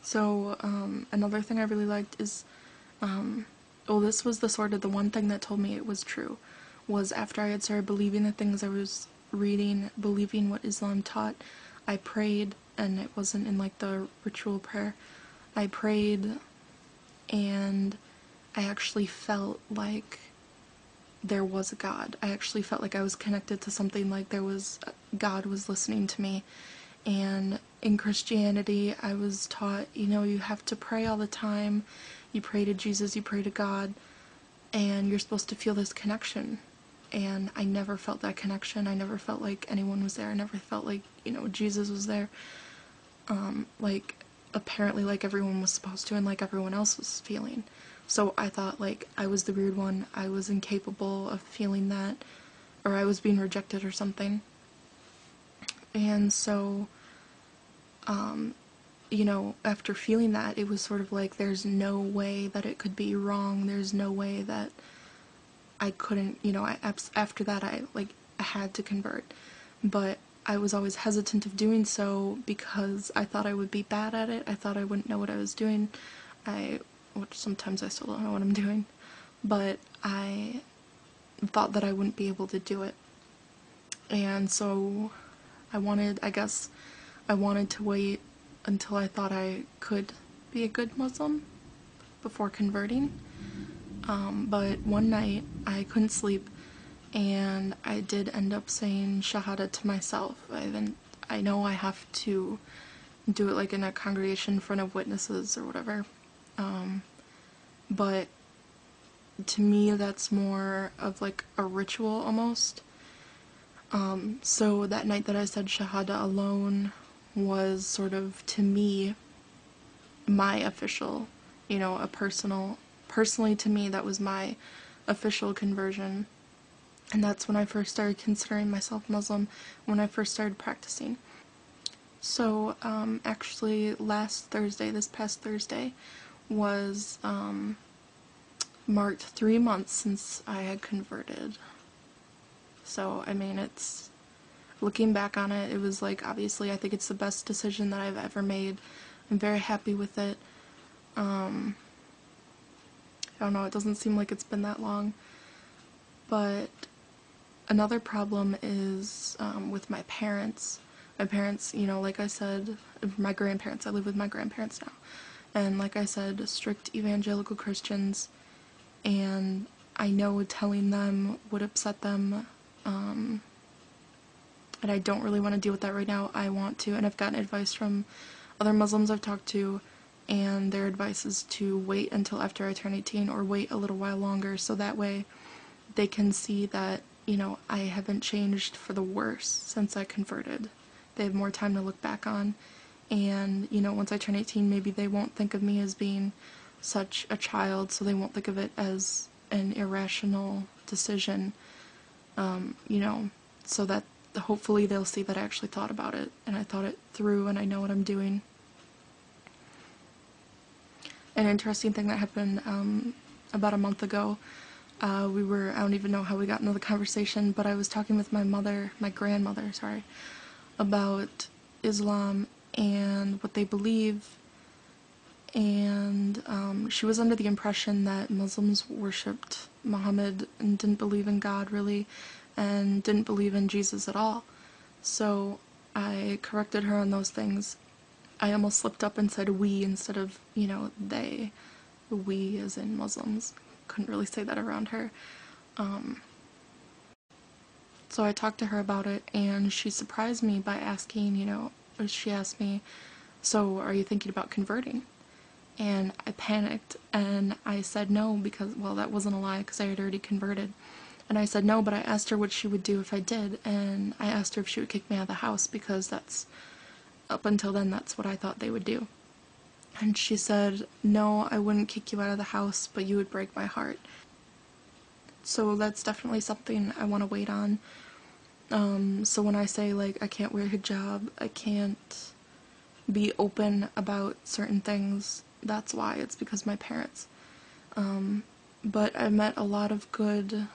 So, another thing I really liked is, well, this was the one thing that told me it was true, was after I had started believing the things I was reading, believing what Islam taught, I prayed, and it wasn't in like the ritual prayer. I prayed, and I actually felt like there was a God. I actually felt like I was connected to something, like God was listening to me. And in Christianity, I was taught, you have to pray all the time. You pray to Jesus, you pray to God, and you're supposed to feel this connection. And I never felt that connection. I never felt like anyone was there. I never felt like, Jesus was there. Like, apparently, like everyone was supposed to, and like everyone else was feeling. So I thought, like, I was the weird one. I was incapable of feeling that, or I was being rejected or something. And so, after feeling that, it was sort of like there's no way that it could be wrong. There's no way that I couldn't, after that, I had to convert. But I was always hesitant of doing so because I thought I would be bad at it. I thought I wouldn't know what I was doing. Which sometimes I still don't know what I'm doing. But I thought that I wouldn't be able to do it. And so I wanted to wait until I thought I could be a good Muslim before converting. But one night I couldn't sleep, and I did end up saying Shahada to myself. I know I have to do it like in a congregation in front of witnesses or whatever. But to me, that's more of like a ritual almost. So that night that I said Shahada alone was sort of, to me, my official, personally to me, that was my official conversion. And that's when I first started considering myself Muslim, when I first started practicing. So, actually, this past Thursday, was, marked 3 months since I had converted. So, looking back on it, it was like, obviously, I think it's the best decision that I've ever made. I'm very happy with it. I don't know, it doesn't seem like it's been that long. But another problem is with my parents. My parents, like I said, my grandparents, I live with my grandparents now. And like I said, strict evangelical Christians. And I know telling them would upset them. And I don't really want to deal with that right now. I want to, and I've gotten advice from other Muslims I've talked to, and their advice is to wait until after I turn 18 or wait a little while longer, so that way they can see that, I haven't changed for the worse since I converted. They have more time to look back on, and, once I turn 18, maybe they won't think of me as being such a child, so they won't think of it as an irrational decision, so that hopefully they'll see that I actually thought about it, and I thought it through, and I know what I'm doing. An interesting thing that happened about a month ago, I don't even know how we got into the conversation, but I was talking with my grandmother, about Islam and what they believe, and she was under the impression that Muslims worshipped Muhammad and didn't believe in God really, and didn't believe in Jesus at all. So I corrected her on those things. I almost slipped up and said we instead of, they. We as in Muslims. Couldn't really say that around her. So I talked to her about it, and she surprised me by asking, she asked me, so are you thinking about converting? And I panicked, and I said no because, well, that wasn't a lie because I had already converted. And I said no, but I asked her what she would do if I did, and I asked her if she would kick me out of the house because up until then, that's what I thought they would do. And she said, no, I wouldn't kick you out of the house, but you would break my heart. So that's definitely something I want to wait on. So when I say, like, I can't wear hijab, I can't be open about certain things, that's why. It's because my parents. But I made a lot of good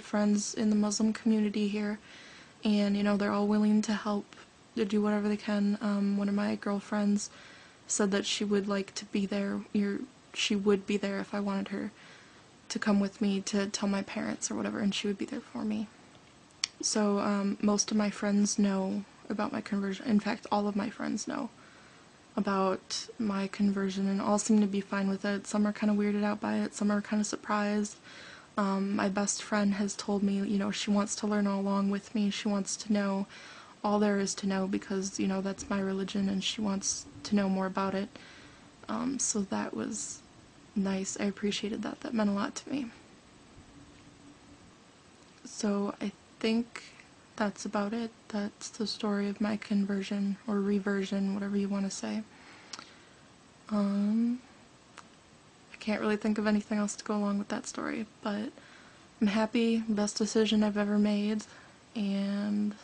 friends in the Muslim community here, and, they're all willing to help, to do whatever they can. One of my girlfriends said that she would like to be there, she would be there if I wanted her to come with me to tell my parents or whatever, and she would be there for me. So most of my friends know about my conversion. In fact, all of my friends know about my conversion, and all seem to be fine with it. Some are kind of weirded out by it, some are kind of surprised. My best friend has told me, she wants to learn all along with me. She wants to know all there is to know because, that's my religion and she wants to know more about it. So that was nice. I appreciated that. That meant a lot to me. So I think that's about it. That's the story of my conversion or reversion, whatever you want to say. I can't really think of anything else to go along with that story, but I'm happy, best decision I've ever made, and